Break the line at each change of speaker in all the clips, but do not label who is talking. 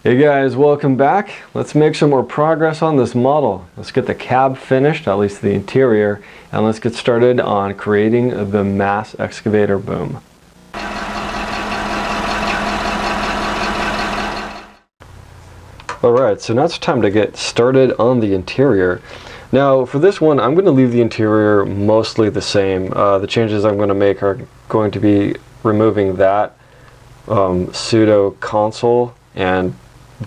Hey guys, welcome back. Let's make some more progress on this model. Let's get the cab finished, at least the interior, and let's get started on creating the mass excavator boom. Alright, so now it's time to get started on the interior. Now for this one, I'm going to leave the interior mostly the same. The changes I'm going to make are going to be removing that pseudo console and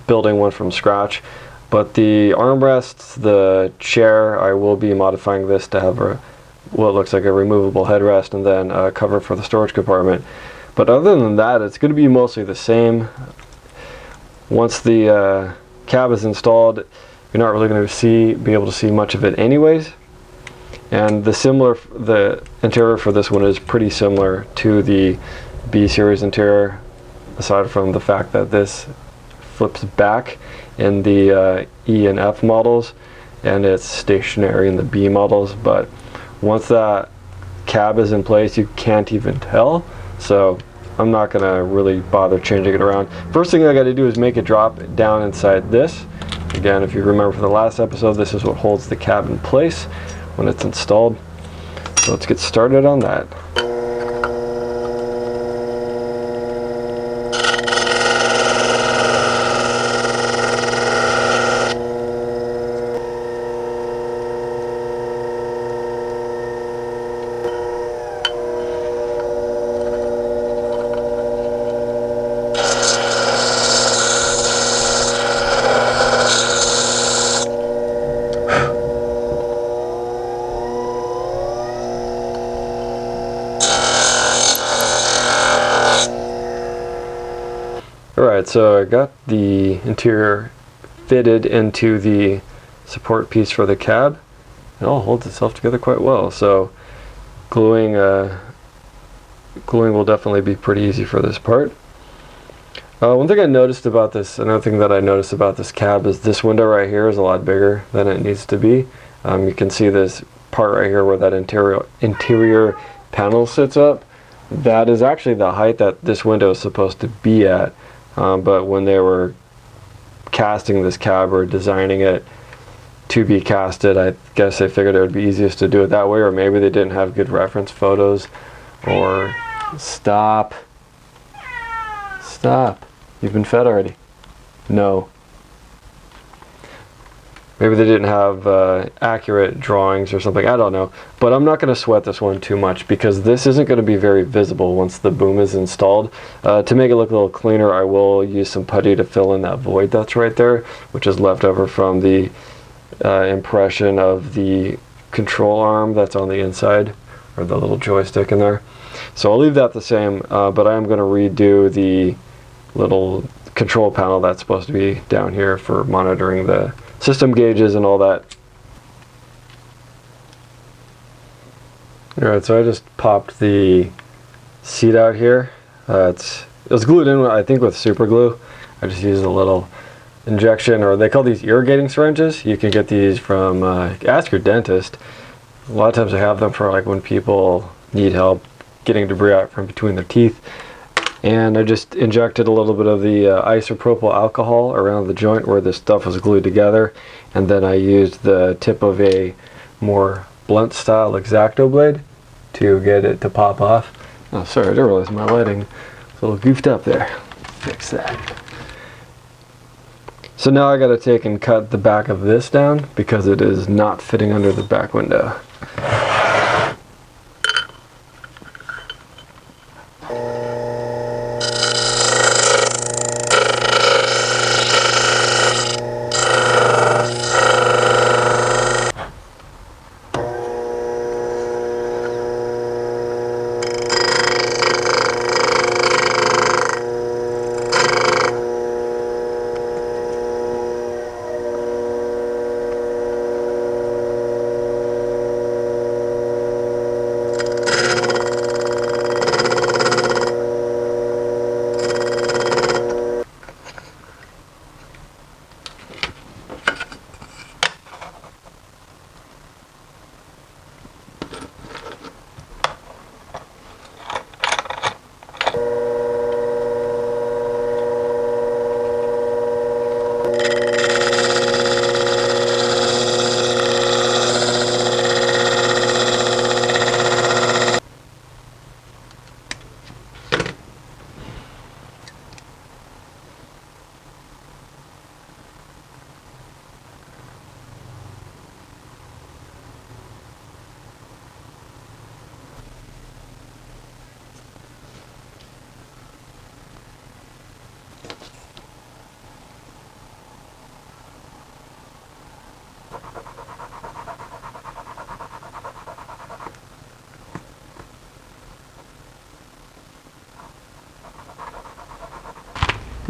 building one from scratch. But the armrests, the chair, I will be modifying this to have what looks like a removable headrest and then a cover for the storage compartment. But other than that, it's going to be mostly the same. Once the cab is installed, you're not really going to be able to see much of it anyways. And the interior for this one is pretty similar to the B series interior, aside from the fact that this flips back in the E and F models and it's stationary in the B models. But once that cab is in place, you can't even tell, so I'm not gonna really bother changing it around. First thing I got to do is make it drop down inside this. Again, if you remember from the last episode, this is what holds the cab in place when it's installed. So let's get started on that. Alright, so I got the interior fitted into the support piece for the cab. It all holds itself together quite well, so gluing will definitely be pretty easy for this part. One thing I noticed about this, another thing that I noticed about this cab is this window right here is a lot bigger than it needs to be. You can see this part right here where that interior panel sits up. That is actually the height that this window is supposed to be at. But when they were casting this cab or designing it to be casted, I guess they figured it would be easiest to do it that way, or maybe they didn't have good reference photos, or stop. You've been fed already. No. Maybe they didn't have accurate drawings or something, I don't know. But I'm not going to sweat this one too much because this isn't going to be very visible once the boom is installed. To make it look a little cleaner, I will use some putty to fill in that void that's right there, which is left over from the impression of the control arm that's on the inside, or the little joystick in there. So I'll leave that the same, but I am going to redo the little control panel that's supposed to be down here for monitoring the system gauges and all that. Alright, so I just popped the seat out here. It was glued in, I think, with super glue. I just used a little injection, or they call these irrigating syringes. You can get these from, ask your dentist. A lot of times I have them for like when people need help getting debris out from between their teeth. And I just injected a little bit of the isopropyl alcohol around the joint where this stuff was glued together, and then I used the tip of a more blunt style X-Acto blade to get it to pop off. Oh, sorry, I didn't realize my lighting was a little goofed up there. Fix that. So now I gotta take and cut the back of this down because it is not fitting under the back window.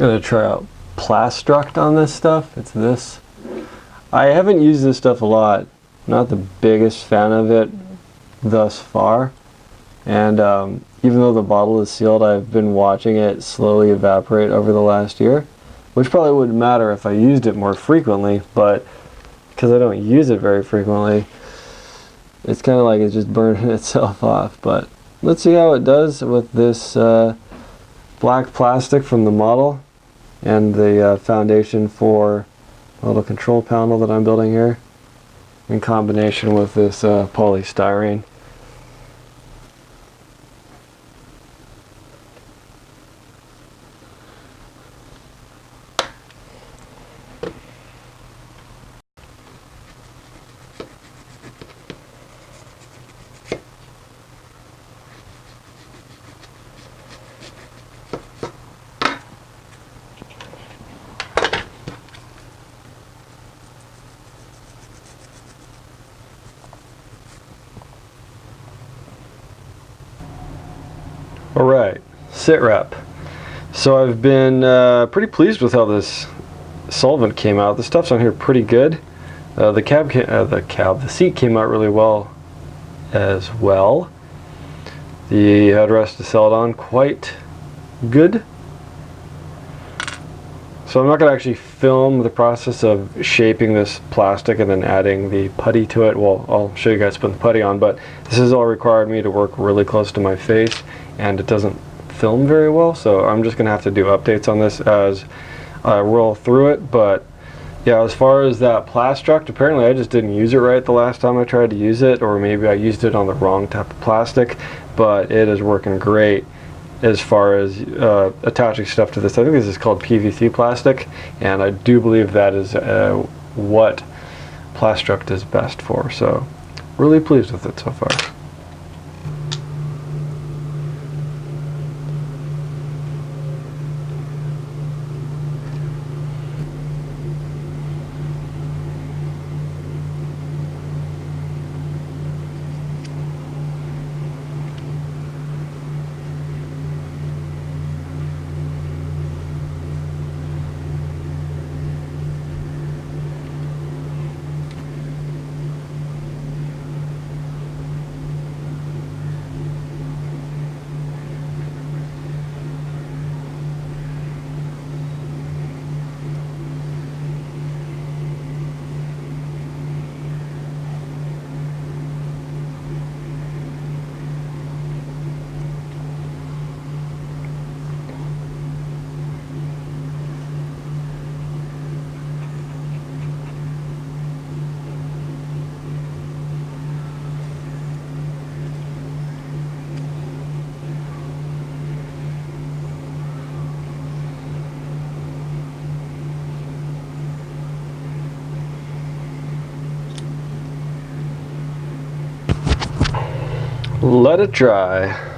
Gonna try out Plastruct on this stuff. It's this. I haven't used this stuff a lot. Not the biggest fan of it thus far. And even though the bottle is sealed, I've been watching it slowly evaporate over the last year, which probably wouldn't matter if I used it more frequently, but because I don't use it very frequently, it's kind of like it's just burning itself off. But let's see how it does with this black plastic from the model and the foundation for a little control panel that I'm building here in combination with this polystyrene. Alright, sit rep. So I've been pretty pleased with how this solvent came out. The stuff's on here pretty good. The seat came out really well as well. The headrest is held on quite good. So I'm not going to actually film the process of shaping this plastic and then adding the putty to it. Well, I'll show you guys putting the putty on, but this has all required me to work really close to my face, and it doesn't film very well, so I'm just going to have to do updates on this as I roll through it. But yeah, as far as that Plastruct, apparently I just didn't use it right the last time I tried to use it, or maybe I used it on the wrong type of plastic, but it is working great as far as attaching stuff to this. I think this is called PVC plastic, and I do believe that is what Plastruct is best for, so really pleased with it so far. Let it dry.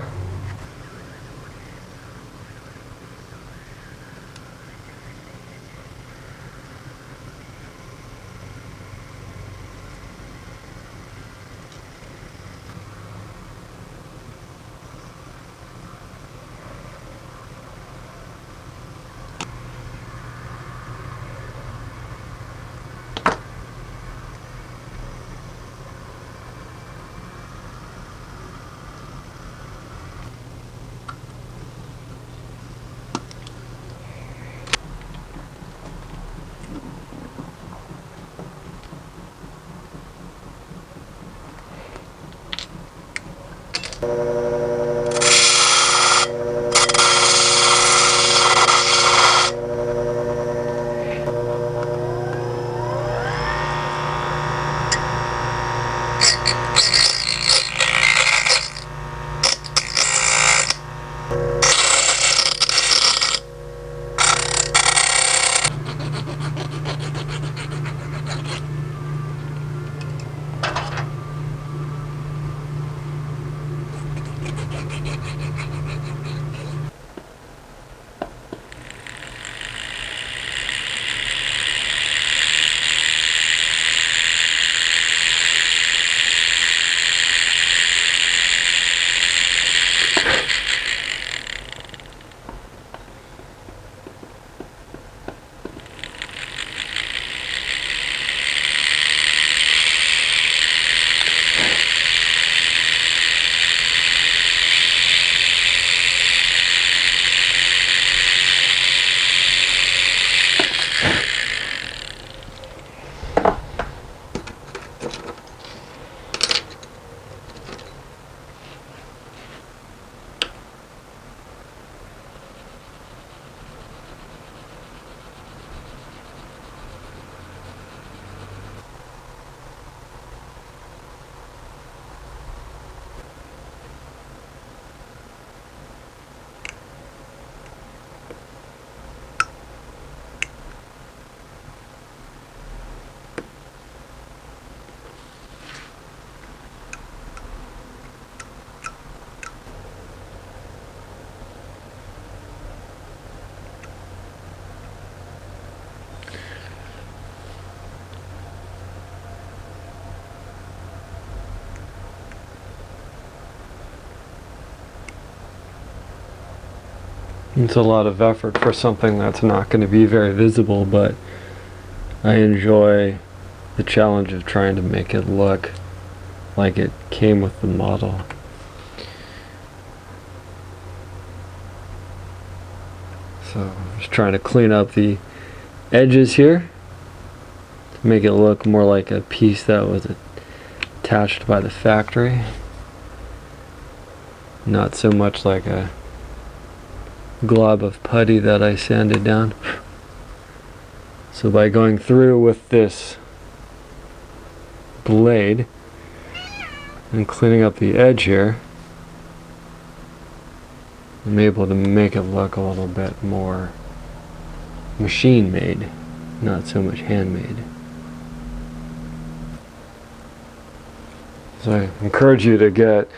It's a lot of effort for something that's not going to be very visible, but I enjoy the challenge of trying to make it look like it came with the model. So I'm just trying to clean up the edges here to make it look more like a piece that was attached by the factory, not so much like a glob of putty that I sanded down. So by going through with this blade and cleaning up the edge here, I'm able to make it look a little bit more machine made, not so much handmade. So I encourage you to get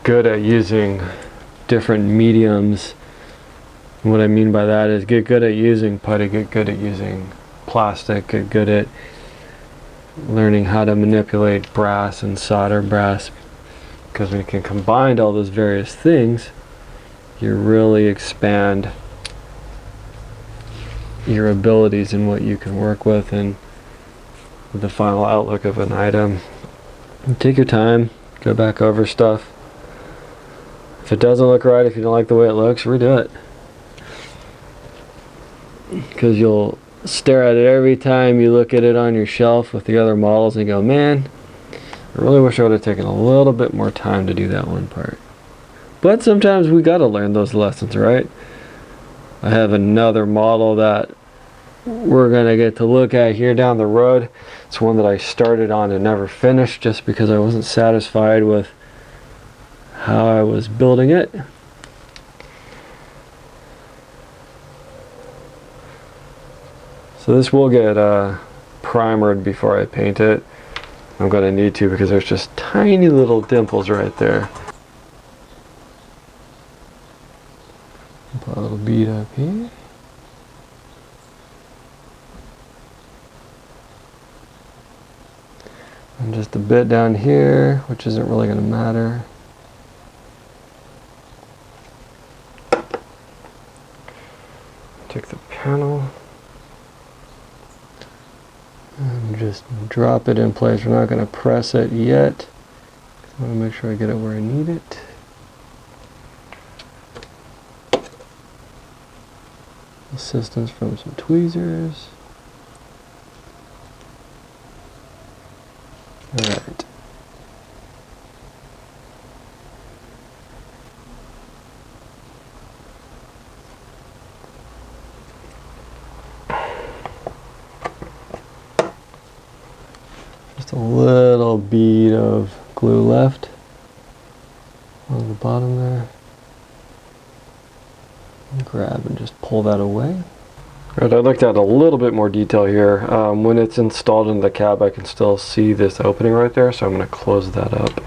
good at using different mediums. And what I mean by that is get good at using putty, get good at using plastic, get good at learning how to manipulate brass and solder brass, because when you can combine all those various things, you really expand your abilities and what you can work with and the final outlook of an item. Take your time, go back over stuff. If it doesn't look right, if you don't like the way it looks, redo it. Because you'll stare at it every time you look at it on your shelf with the other models and go, man, I really wish I would have taken a little bit more time to do that one part. But sometimes we gotta learn those lessons, right? I have another model that we're gonna get to look at here down the road. It's one that I started on and never finished just because I wasn't satisfied with how I was building it. So this will get primered before I paint it. I'm gonna need to because there's just tiny little dimples right there. Put a little bead up here. And just a bit down here, which isn't really going to matter. Take the panel and just drop it in place. We're not going to press it yet. I want to make sure I get it where I need it. Assistance from some tweezers. Alright. Just a little bead of glue left on the bottom there. Grab and just pull that away. Right, I'd like to add a little bit more detail here. When it's installed in the cab, I can still see this opening right there, so I'm going to close that up.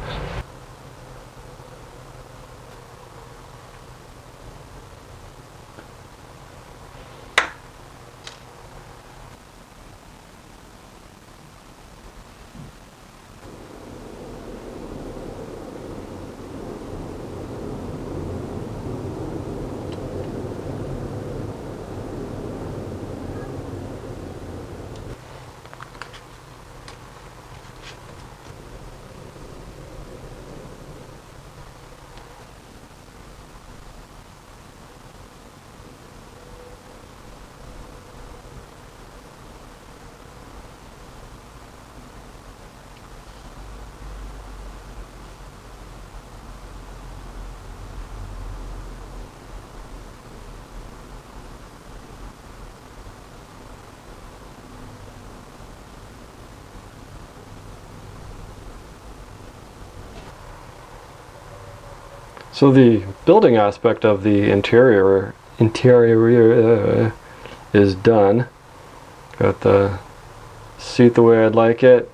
So the building aspect of the interior is done. Got the seat the way I'd like it.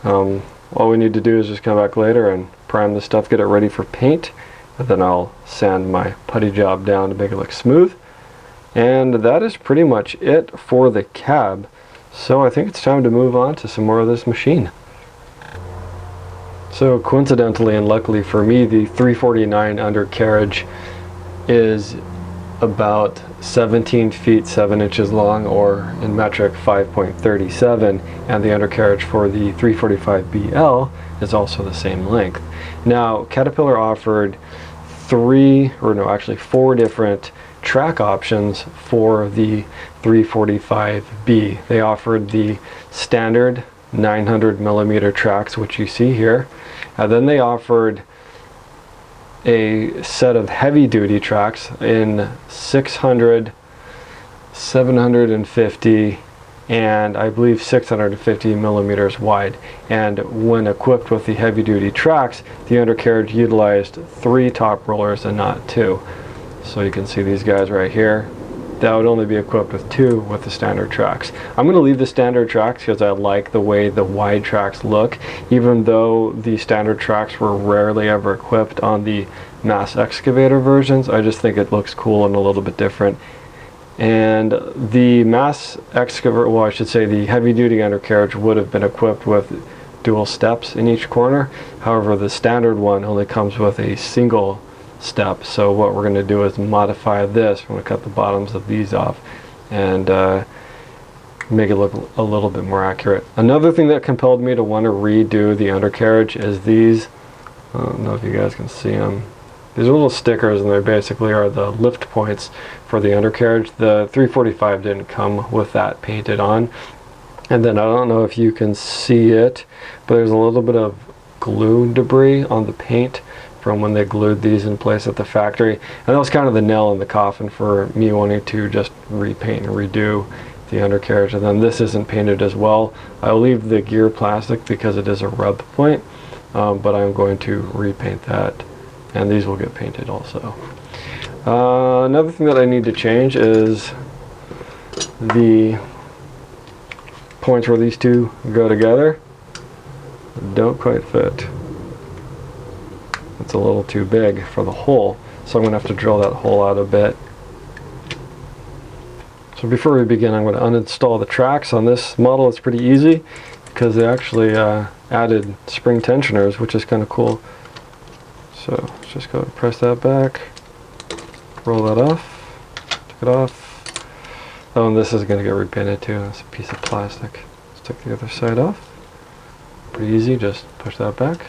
All we need to do is just come back later and prime the stuff, get it ready for paint, and then I'll sand my putty job down to make it look smooth. And that is pretty much it for the cab. So I think it's time to move on to some more of this machine. So coincidentally and luckily for me, the 349 Undercarriage is about 17 feet 7 inches long, or in metric 5.37, and the undercarriage for the 345BL is also the same length. Now, Caterpillar offered four different track options for the 345B. They offered the standard 900 millimeter tracks, which you see here, and then they offered a set of heavy duty tracks in 600, 750, and I believe 650 millimeters wide. And when equipped with the heavy duty tracks, the undercarriage utilized 3 top rollers and not 2. So you can see these guys right here. That would only be equipped with 2 with the standard tracks. I'm going to leave the standard tracks because I like the way the wide tracks look, even though the standard tracks were rarely ever equipped on the mass excavator versions. I just think it looks cool and a little bit different. And the mass excavator, well, I should say the heavy duty undercarriage would have been equipped with dual steps in each corner. However, the standard one only comes with a single step. So what we're going to do is modify this. We're going to cut the bottoms of these off and make it look a little bit more accurate. Another thing that compelled me to want to redo the undercarriage is these. I don't know if you guys can see them. These are little stickers, and they basically are the lift points for the undercarriage. The 345 didn't come with that painted on. And then I don't know if you can see it, but there's a little bit of glue debris on the paint from when they glued these in place at the factory. And that was kind of the nail in the coffin for me wanting to just repaint and redo the undercarriage. And then this isn't painted as well. I'll leave the gear plastic because it is a rub point, but I'm going to repaint that. And these will get painted also. Another thing that I need to change is the points where these two go together. Don't quite fit. It's a little too big for the hole, so I'm going to have to drill that hole out a bit. So before we begin, I'm going to uninstall the tracks. On this model it's pretty easy because they actually added spring tensioners, which is kind of cool. So let's just go and press that back, roll that off, take it off. Oh, and this is going to get repainted too. It's a piece of plastic. Let's take the other side off. Pretty easy, just push that back.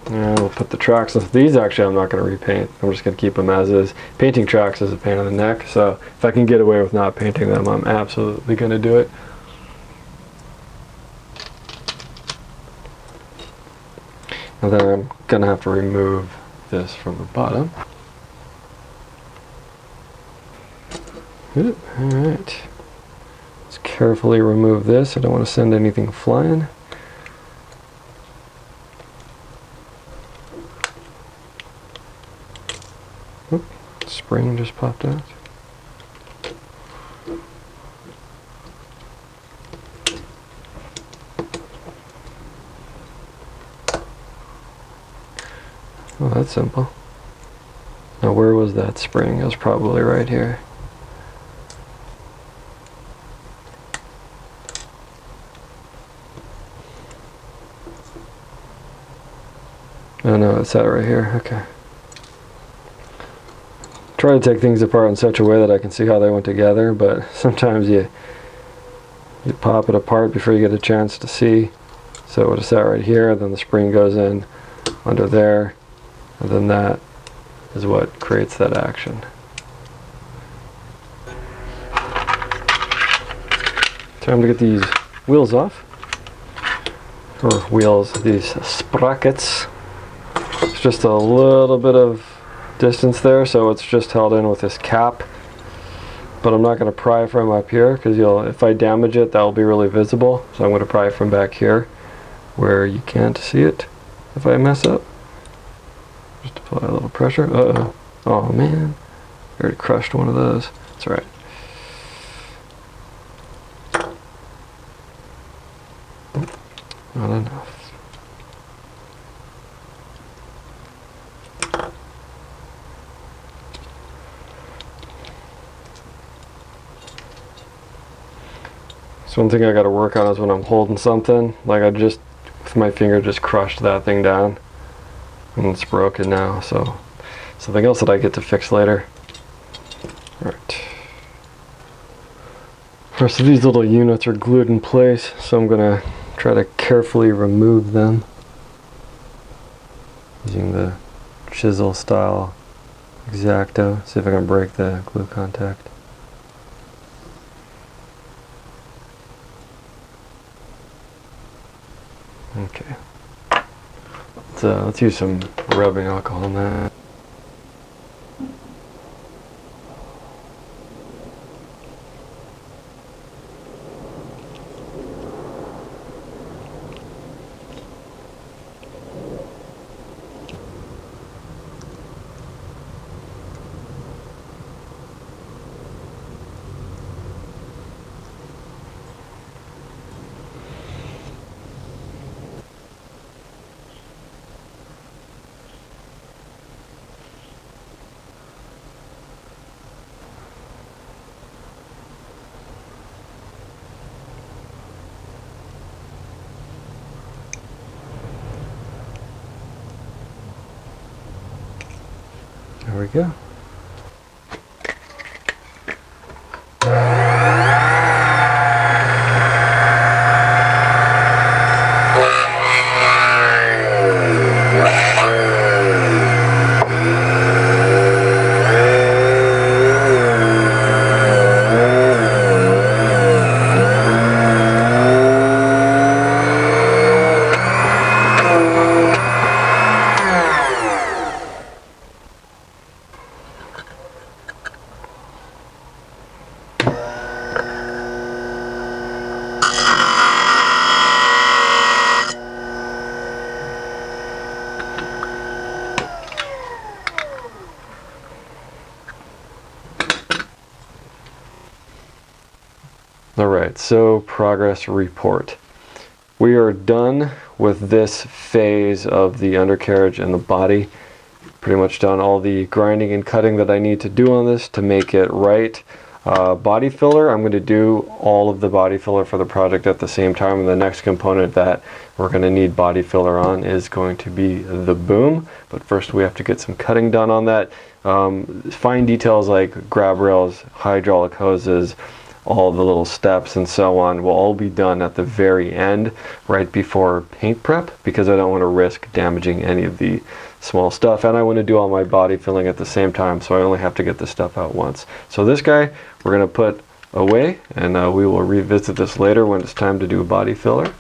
And we'll put the tracks. These actually I'm not going to repaint. I'm just going to keep them as is. Painting tracks is a pain in the neck, so if I can get away with not painting them, I'm absolutely going to do it. And then I'm going to have to remove this from the bottom. Alright. Let's carefully remove this. I don't want to send anything flying. Oop, spring just popped out. Oh, that's simple. Now where was that spring? It was probably right here. Oh no, it's that right here. Okay. Try to take things apart in such a way that I can see how they went together, but sometimes you pop it apart before you get a chance to see. So it would have sat right here, then the spring goes in under there, and then that is what creates that action. Time to get these wheels off. Or wheels, these sprockets. It's just a little bit of distance there, so it's just held in with this cap. But I'm not going to pry from up here because if I damage it, that will be really visible. So I'm going to pry from back here where you can't see it if I mess up. Just apply a little pressure. Uh-oh. Oh man, I already crushed one of those. That's alright. Not enough. So one thing I got to work on is when I'm holding something, like I just with my finger just crushed that thing down and it's broken now. So something else that I get to fix later. Alright. Alright, so these little units are glued in place, so I'm gonna try to carefully remove them using the chisel style X-Acto. See if I can break the glue contact. Okay. Let's use some rubbing alcohol on that. There we go. Alright, so progress report. We are done with this phase of the undercarriage and the body. Pretty much done all the grinding and cutting that I need to do on this to make it right. Body filler, I'm going to do all of the body filler for the project at the same time, and the next component that we're going to need body filler on is going to be the boom. But first we have to get some cutting done on that. Fine details like grab rails, hydraulic hoses, all the little steps and so on will all be done at the very end, right before paint prep, because I don't want to risk damaging any of the small stuff, and I want to do all my body filling at the same time, so I only have to get this stuff out once. So this guy we're going to put away, and we will revisit this later when it's time to do a body filler.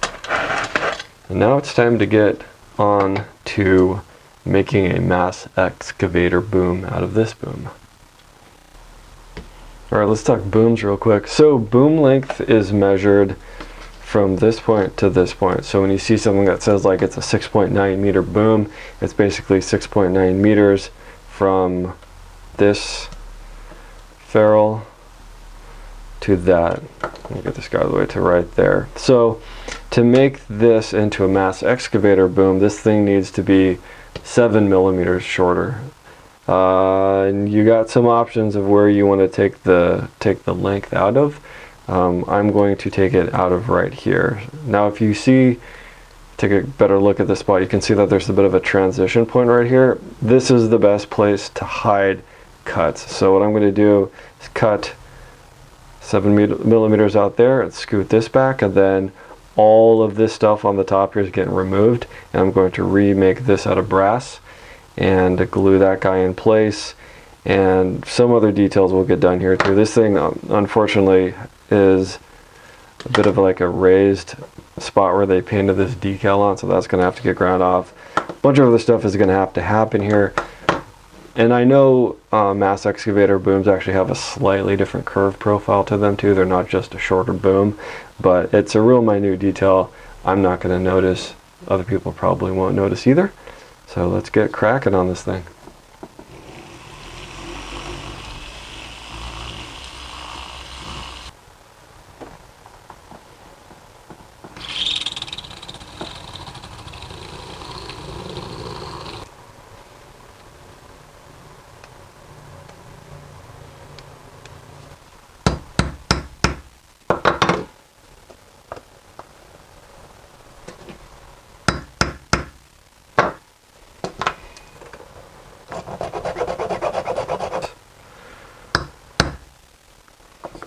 And now it's time to get on to making a mass excavator boom out of this boom. Alright, let's talk booms real quick. So boom length is measured from this point to this point. So when you see something that says like it's a 6.9 meter boom, it's basically 6.9 meters from this ferrule to that. Let me get this guy all the way to right there. So to make this into a mass excavator boom, this thing needs to be 7 millimeters shorter. And you got some options of where you want to take the length out of. I'm going to take it out of right here. Now if you take a better look at the spot, you can see that there's a bit of a transition point right here. This is the best place to hide cuts. So what I'm going to do is cut 7 millimeters out there and scoot this back, and then all of this stuff on the top here is getting removed, and I'm going to remake this out of brass and glue that guy in place, and some other details will get done here too. This thing unfortunately is a bit of like a raised spot where they painted this decal on, so that's going to have to get ground off. A bunch of other stuff is going to have to happen here, and I know mass excavator booms actually have a slightly different curve profile to them too. They're not just a shorter boom, but it's a real minute detail I'm not going to notice. Other people probably won't notice either. So let's get cracking on this thing.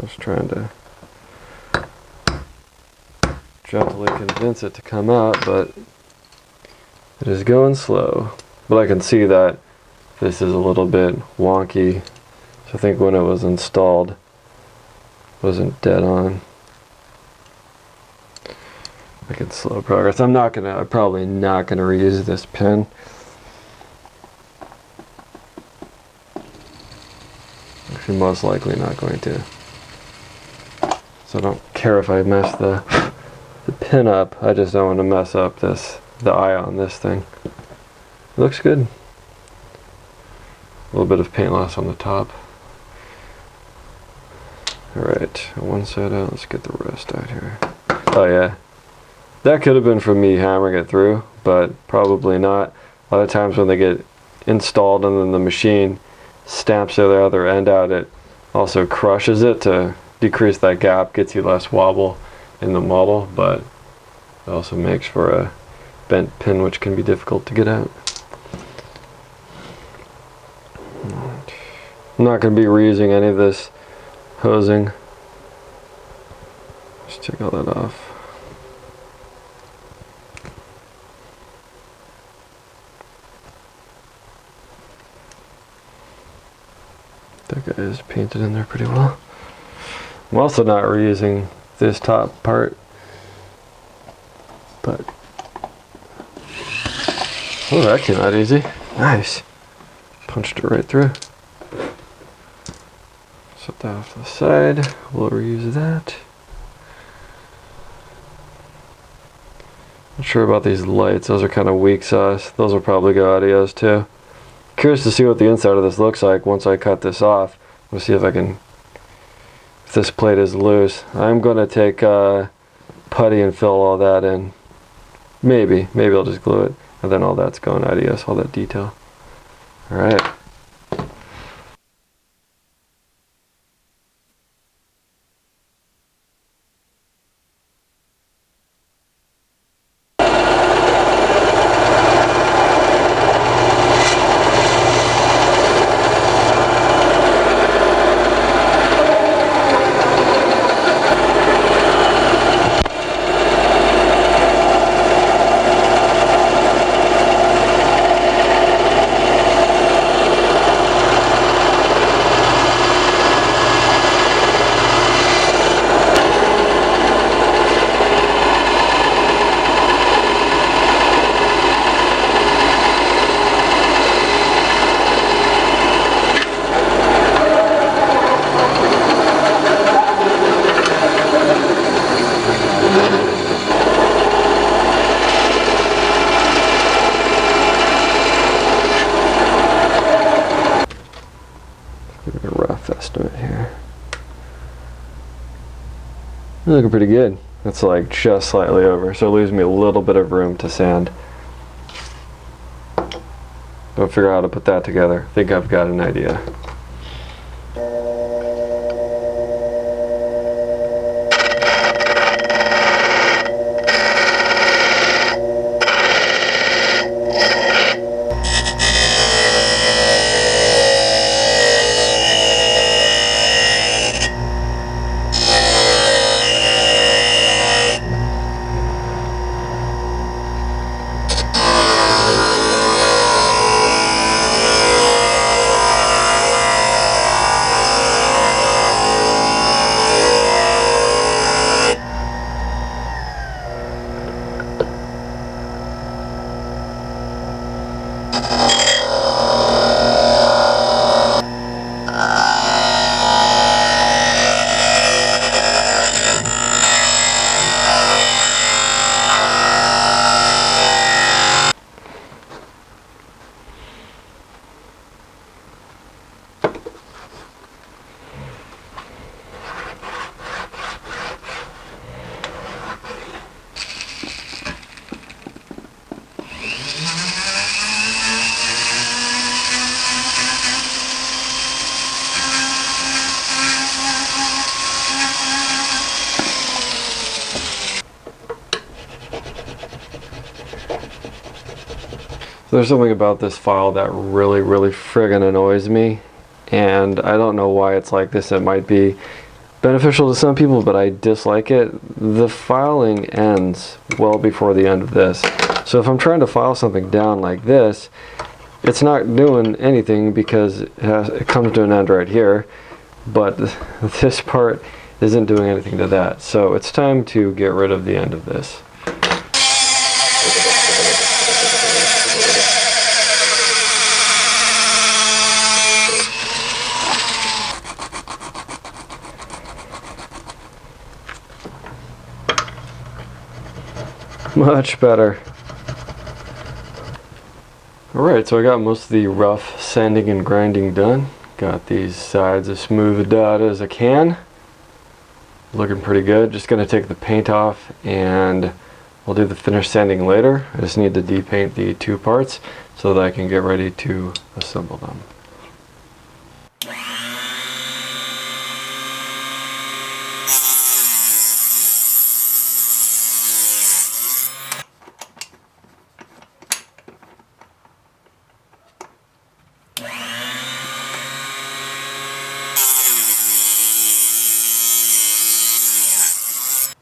Just trying to gently convince it to come out, but it is going slow. But I can see that this is a little bit wonky. So I think when it was installed, it wasn't dead on. Making slow progress. I'm probably not gonna reuse this pin. Actually, most likely not going to. So I don't care if I mess the pin up. I just don't want to mess up the eye on this thing. It looks good. A little bit of paint loss on the top. Alright, one side out, let's get the rest out here. Oh yeah. That could have been from me hammering it through, but probably not. A lot of times when they get installed and then the machine stamps the other end out, it also crushes it to decrease that gap, gets you less wobble in the model, but it also makes for a bent pin which can be difficult to get out. I'm not going to be reusing any of this hosing. Just take all that off. That guy is painted in there pretty well. I'm also not reusing this top part, but oh, that came out easy. Nice. Punched it right through. Set that off to the side. We'll reuse that. Not sure about these lights. Those are kind of weak sauce. Those will probably go adios too. Curious to see what the inside of this looks like once I cut this off. We'll see if this plate is loose. I'm going to take putty and fill all that in. Maybe I'll just glue it, and then all that's going adios, all that detail. All right. Looking pretty good. It's like just slightly over, so it leaves me a little bit of room to sand. Don't figure out how to put that together. I think I've got an idea. There's something about this file that really friggin' annoys me, and I don't know why it's like this. It might be beneficial to some people, but I dislike it. The filing ends well before the end of this. So if I'm trying to file something down like this, it's not doing anything because it comes to an end right here, but this part isn't doing anything to that. So it's time to get rid of the end of this. Much better. Alright, so I got most of the rough sanding and grinding done. Got these sides as smoothed out as I can. Looking pretty good. Just going to take the paint off and we'll do the finish sanding later. I just need to depaint the two parts so that I can get ready to assemble them.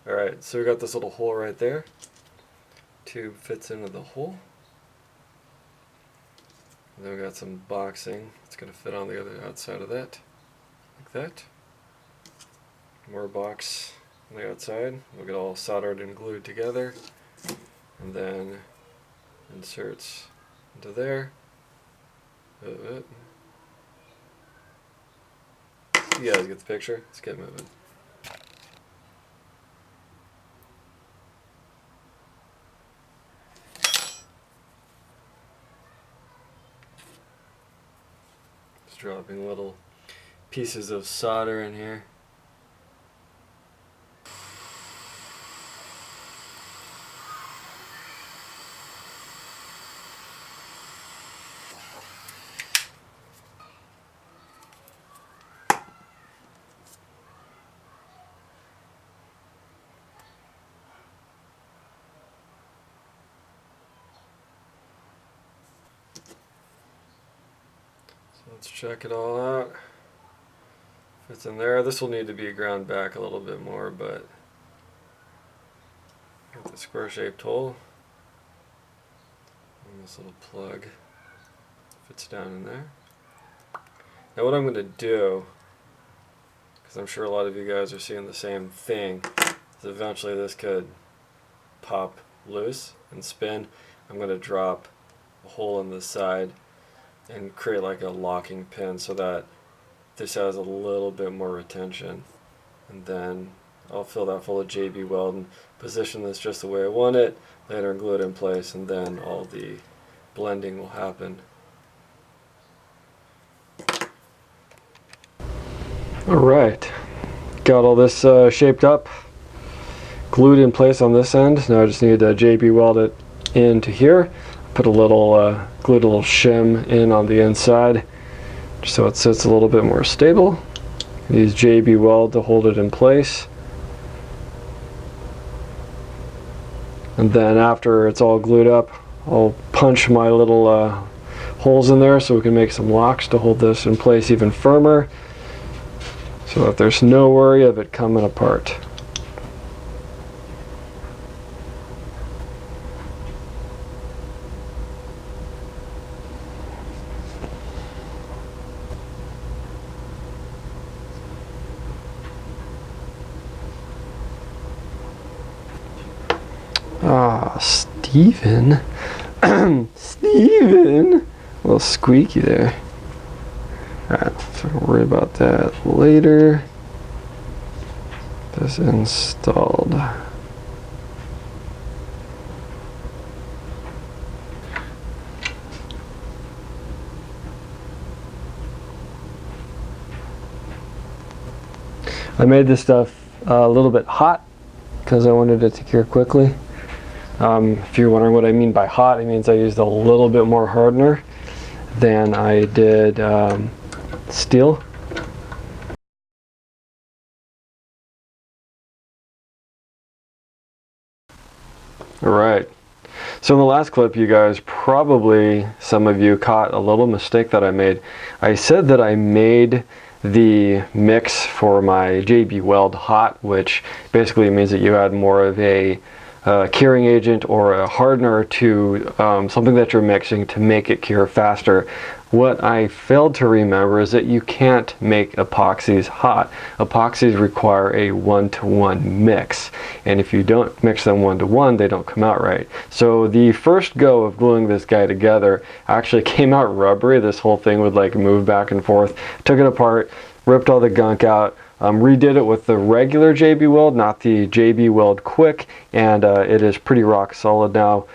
Alright, so we got this little hole right there. Tube fits into the hole. And then we got some boxing. It's going to fit on the other outside of that. Like that. More box on the outside. We'll get all soldered and glued together. And then inserts into there. You guys get the picture? Let's get moving. Dropping little pieces of solder in here. Let's check it all out. Fits in there. This will need to be ground back a little bit more, but got the square shaped hole. And this little plug fits down in there. Now what I'm going to do, because I'm sure a lot of you guys are seeing the same thing, is eventually this could pop loose and spin. I'm going to drop a hole in the side and create like a locking pin so that this has a little bit more retention, and then I'll fill that full of JB weld and position this just the way I want it, later and glue it in place, and then all the blending will happen. Alright, got all this shaped up, glued in place on this end. Now I just need to JB weld it into here. Put a little, glued a little shim in on the inside just so it sits a little bit more stable. Use JB weld to hold it in place. And then after it's all glued up, I'll punch my little holes in there so we can make some locks to hold this in place even firmer, so that there's no worry of it coming apart. Ah, Steven. Steven! A little squeaky there. Alright, so don't worry about that later. This installed. I made this stuff a little bit hot because I wanted it to cure quickly. If you're wondering what I mean by hot, it means I used a little bit more hardener than I did steel. Alright, so in the last clip you guys probably, some of you caught a little mistake that I made. I said that I made the mix for my JB Weld Hot, which basically means that you add more of a curing agent or a hardener to something that you're mixing to make it cure faster. What I failed to remember is that you can't make epoxies hot. Epoxies require a 1-to-1 mix, and if you don't mix them 1-to-1, they don't come out right. So the first go of gluing this guy together actually came out rubbery. This whole thing would like move back and forth. Took it apart, ripped all the gunk out, redid it with the regular JB Weld, not the JB Weld Quick, and it is pretty rock solid now.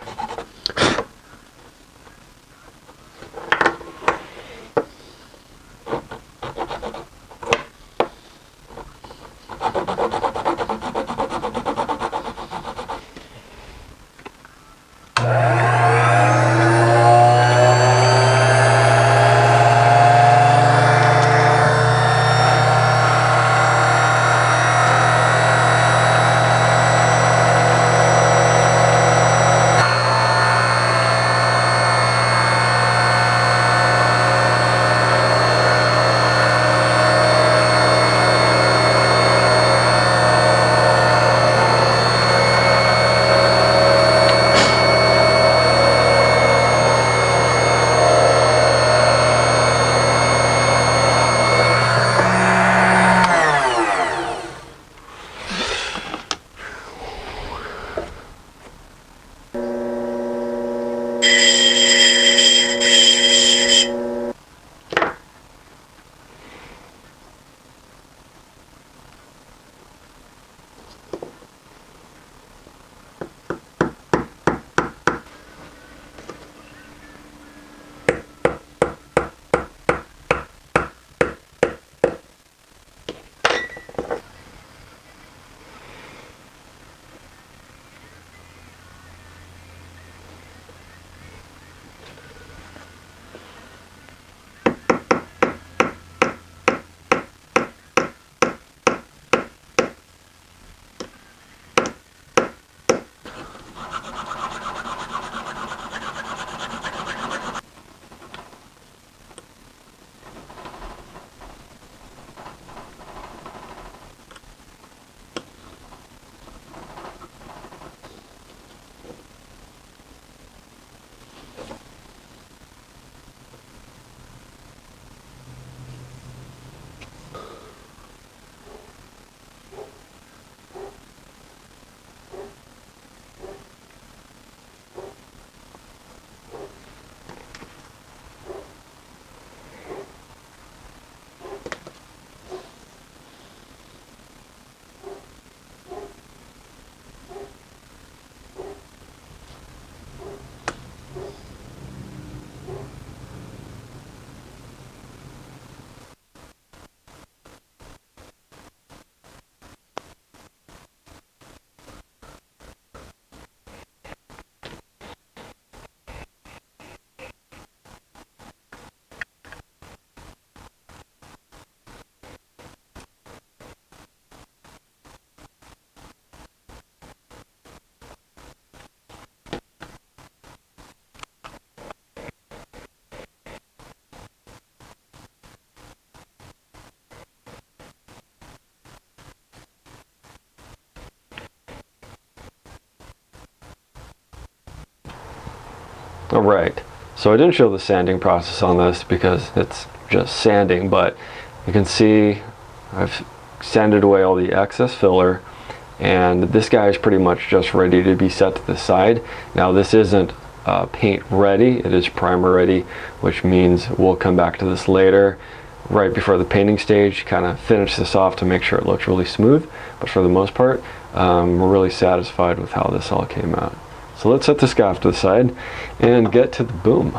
Alright, so I didn't show the sanding process on this because it's just sanding, but you can see I've sanded away all the excess filler, and this guy is pretty much just ready to be set to the side. Now this isn't paint ready, it is primer ready, which means we'll come back to this later right before the painting stage, kind of finish this off to make sure it looks really smooth. But for the most part, we're really satisfied with how this all came out. So let's set this guy off to the side and get to the boom.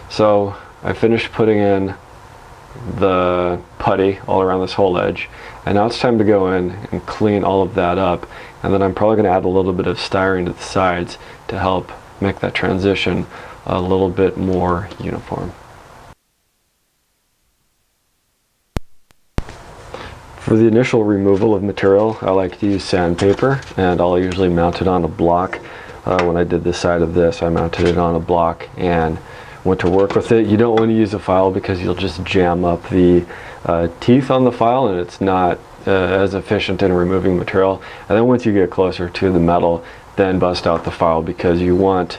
So I finished putting in the putty all around this whole edge, and now it's time to go in and clean all of that up, and then I'm probably going to add a little bit of styrene to the sides to help make that transition a little bit more uniform. For the initial removal of material, I like to use sandpaper, and I'll usually mount it on a block. When I did this side of this, I mounted it on a block, and want to work with it. You don't want to use a file because you'll just jam up the teeth on the file, and it's not as efficient in removing material. And then once you get closer to the metal, then bust out the file, because you want,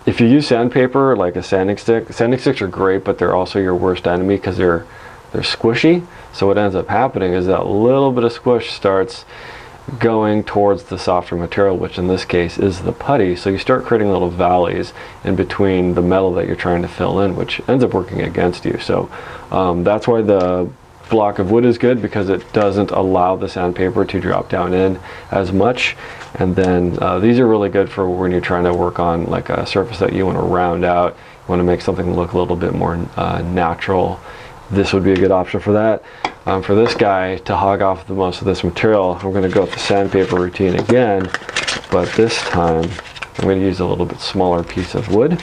if you use sandpaper like a sanding sticks are great, but they're also your worst enemy because they're squishy. So what ends up happening is that little bit of squish starts going towards the softer material, which in this case is the putty. So you start creating little valleys in between the metal that you're trying to fill in, which ends up working against you. So that's why the block of wood is good, because it doesn't allow the sandpaper to drop down in as much. And then these are really good for when you're trying to work on like a surface that you want to round out, you want to make something look a little bit more natural. This would be a good option for that. For this guy to hog off the most of this material, I'm going to go with the sandpaper routine again, but this time I'm going to use a little bit smaller piece of wood.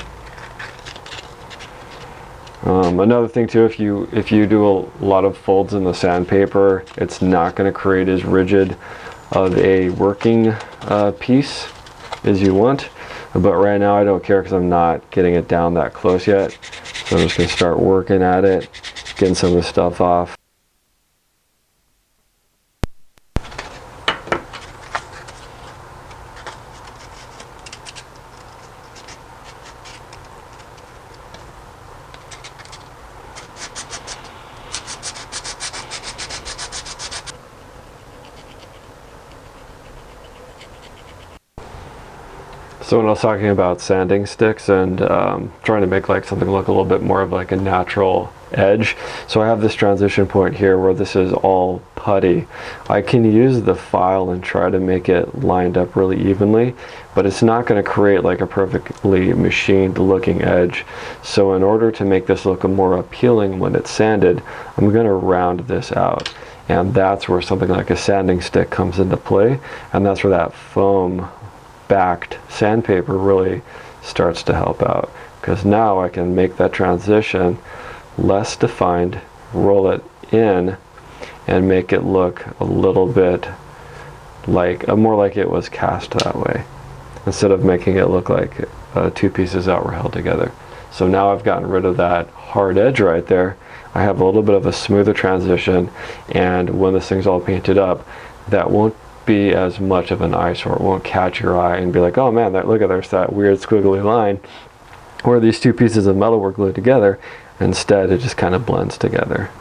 Another thing too, if you do a lot of folds in the sandpaper, it's not going to create as rigid of a working piece as you want. But right now I don't care because I'm not getting it down that close yet. So I'm just going to start working at it, getting some of the stuff off. So when I was talking about sanding sticks and trying to make like something look a little bit more of like a natural edge, so I have this transition point here where this is all putty. I can use the file and try to make it lined up really evenly, but it's not going to create like a perfectly machined looking edge. So in order to make this look more appealing when it's sanded, I'm going to round this out. And that's where something like a sanding stick comes into play, and that's where that foam backed sandpaper really starts to help out, because now I can make that transition less defined, roll it in, and make it look a little bit like more like it was cast that way, instead of making it look like two pieces that were held together. So now I've gotten rid of that hard edge right there. I have a little bit of a smoother transition, and when this thing's all painted up, that won't be as much of an eyesore. It won't catch your eye and be like, oh man, look at there's that weird squiggly line where these two pieces of metal were glued together. Instead, it just kind of blends together.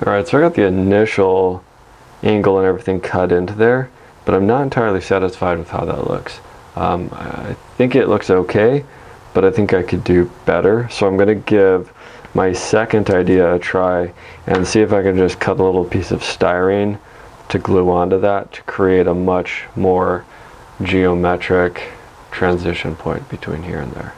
Alright, so I got the initial angle and everything cut into there, but I'm not entirely satisfied with how that looks. I think it looks okay, but I think I could do better. So I'm going to give my second idea a try and see if I can just cut a little piece of styrene to glue onto that to create a much more geometric transition point between here and there.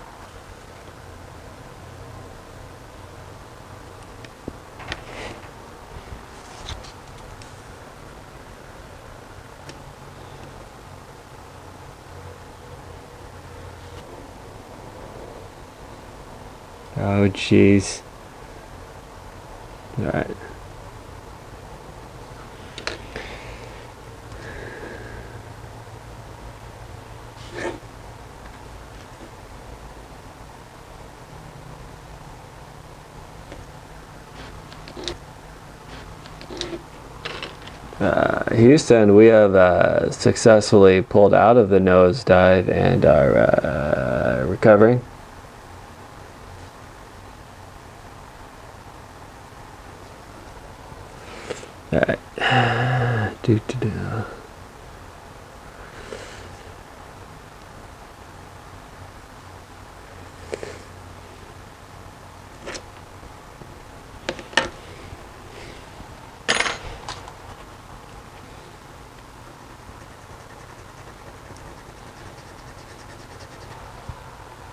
Oh jeez. Alright. Houston, we have successfully pulled out of the nosedive and are recovering. Alright.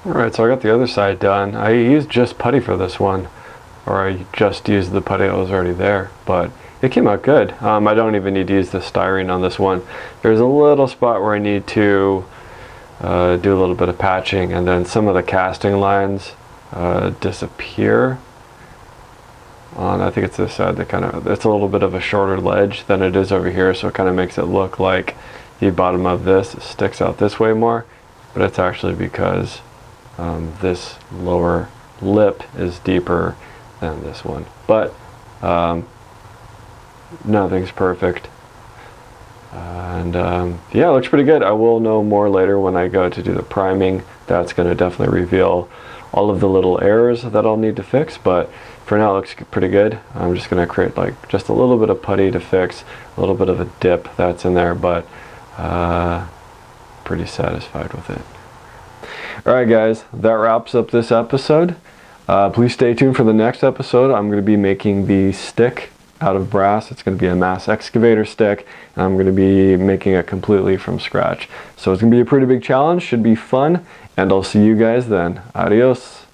Alright, so I got the other side done. I used just putty for this one, or I just used the putty that was already there, but it came out good. I don't even need to use the styrene on this one. There's a little spot where I need to do a little bit of patching, and then some of the casting lines disappear. I think it's this side that it's a little bit of a shorter ledge than it is over here, so it kind of makes it look like the bottom of this sticks out this way more, but it's actually because this lower lip is deeper than this one. But nothing's perfect. And yeah, it looks pretty good. I will know more later when I go to do the priming. That's going to definitely reveal all of the little errors that I'll need to fix, but for now it looks pretty good. I'm just going to create like just a little bit of putty to fix, a little bit of a dip that's in there, but pretty satisfied with it. Alright guys, that wraps up this episode. Please stay tuned for the next episode. I'm going to be making the stick out of brass. It's going to be a mass excavator stick, and I'm going to be making it completely from scratch. So it's going to be a pretty big challenge, should be fun, and I'll see you guys then. Adios.